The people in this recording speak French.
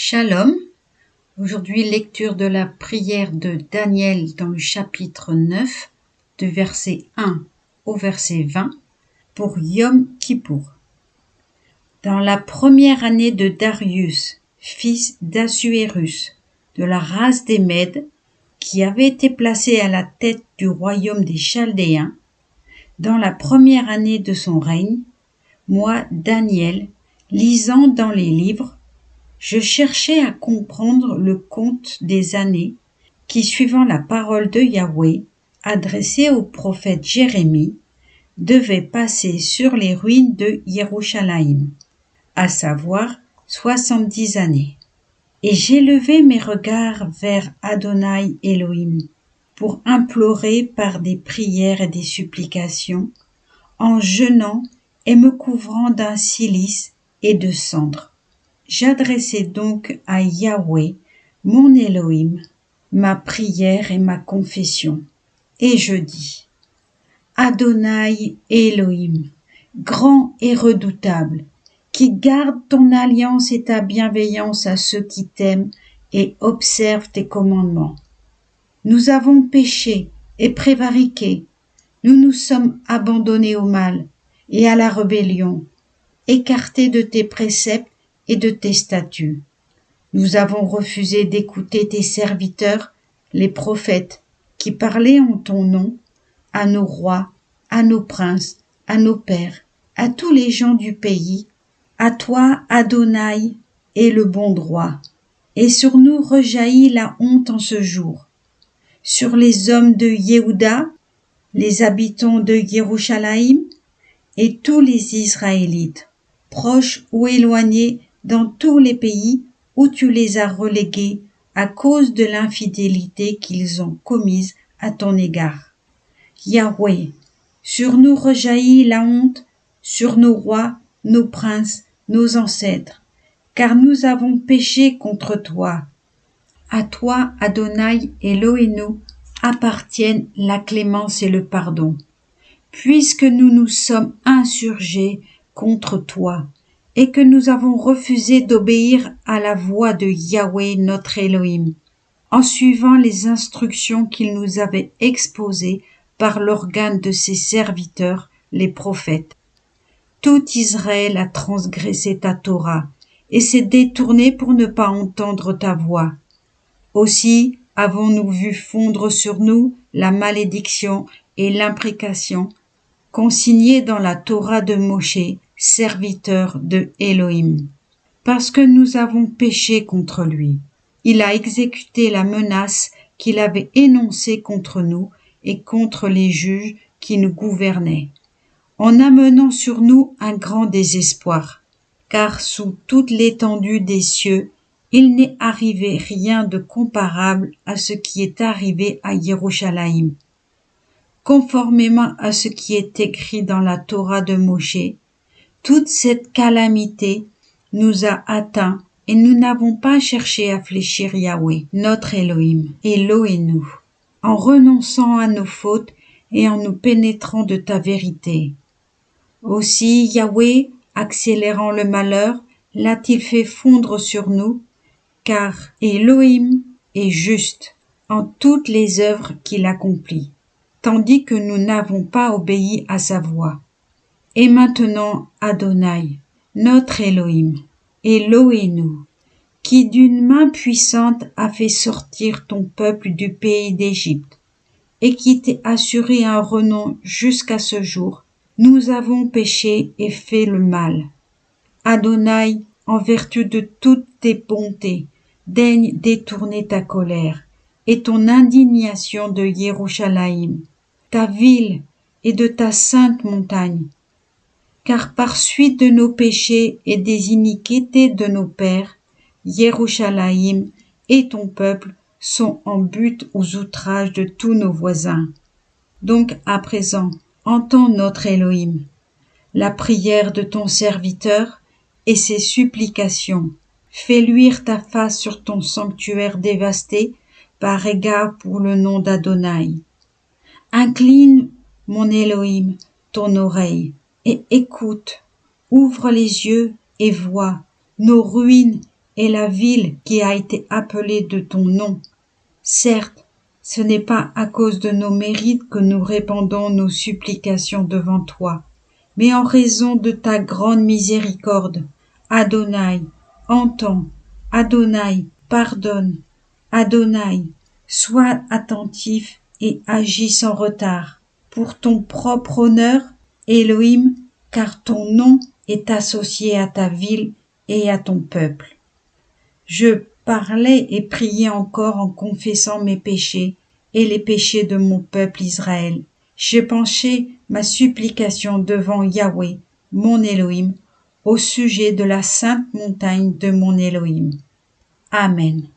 Shalom. Aujourd'hui, lecture de la prière de Daniel dans le chapitre 9, de verset 1 au verset 20, pour Yom Kippour. Dans la première année de Darius, fils d'Assuérus, de la race des Mèdes, qui avait été placé à la tête du royaume des Chaldéens, dans la première année de son règne, moi, Daniel, lisant dans les livres, je cherchais à comprendre le compte des années qui, suivant la parole de Yahweh, adressée au prophète Jérémie, devait passer sur les ruines de Yerushalayim, à savoir 70 années. Et j'ai levé mes regards vers Adonai Elohim pour implorer par des prières et des supplications, en jeûnant et me couvrant d'un cilice et de cendres. J'adressai donc à Yahweh, mon Elohim, ma prière et ma confession. Et je dis, Adonai Elohim, grand et redoutable, qui garde ton alliance et ta bienveillance à ceux qui t'aiment et observent tes commandements. Nous avons péché et prévariqué, nous nous sommes abandonnés au mal et à la rébellion, écartés de tes préceptes et de tes statuts. Nous avons refusé d'écouter tes serviteurs, les prophètes, qui parlaient en ton nom, à nos rois, à nos princes, à nos pères, à tous les gens du pays, à toi, Adonai, et le bon droit. Et sur nous rejaillit la honte en ce jour. Sur les hommes de Yehuda, les habitants de Yerushalayim, et tous les Israélites, proches ou éloignés dans tous les pays où tu les as relégués à cause de l'infidélité qu'ils ont commise à ton égard. Yahweh, sur nous rejaillit la honte, sur nos rois, nos princes, nos ancêtres, car nous avons péché contre toi. À toi, Adonai Elohenu, appartiennent la clémence et le pardon. Puisque nous nous sommes insurgés contre toi, et que nous avons refusé d'obéir à la voix de Yahweh notre Elohim, en suivant les instructions qu'il nous avait exposées par l'organe de ses serviteurs, les prophètes. Tout Israël a transgressé ta Torah, et s'est détourné pour ne pas entendre ta voix. Aussi avons-nous vu fondre sur nous la malédiction et l'imprécation, consignées dans la Torah de Moshe, serviteur de Elohim. Parce que nous avons péché contre lui, il a exécuté la menace qu'il avait énoncée contre nous et contre les juges qui nous gouvernaient, en amenant sur nous un grand désespoir, car sous toute l'étendue des cieux, il n'est arrivé rien de comparable à ce qui est arrivé à Yerushalayim. Conformément à ce qui est écrit dans la Torah de Moshe, toute cette calamité nous a atteints et nous n'avons pas cherché à fléchir Yahweh, notre Elohim, Elohenu, en renonçant à nos fautes et en nous pénétrant de ta vérité. Aussi Yahweh, accélérant le malheur, l'a-t-il fait fondre sur nous, car Elohim est juste en toutes les œuvres qu'il accomplit, tandis que nous n'avons pas obéi à sa voix. Et maintenant, Adonai, notre Elohim, Elohenu, qui d'une main puissante a fait sortir ton peuple du pays d'Égypte, et qui t'est assuré un renom jusqu'à ce jour, nous avons péché et fait le mal. Adonai, en vertu de toutes tes bontés, daigne détourner ta colère et ton indignation de Yerushalayim, ta ville et de ta sainte montagne, car par suite de nos péchés et des iniquités de nos pères, Yerushalayim et ton peuple sont en butte aux outrages de tous nos voisins. Donc à présent, entends notre Elohim, la prière de ton serviteur et ses supplications. Fais luire ta face sur ton sanctuaire dévasté par égard pour le nom d'Adonai. Incline, mon Elohim, ton oreille et écoute. Ouvre les yeux et vois. Nos ruines est la ville qui a été appelée de ton nom. Certes, ce n'est pas à cause de nos mérites que nous répandons nos supplications devant toi, mais en raison de ta grande miséricorde. Adonai, entends. Adonai, pardonne. Adonai, sois attentif et agis sans retard. Pour ton propre honneur, Elohim, car ton nom est associé à ta ville et à ton peuple. Je parlais et priais encore en confessant mes péchés et les péchés de mon peuple Israël. J'ai penché ma supplication devant Yahweh, mon Elohim, au sujet de la sainte montagne de mon Elohim. Amen.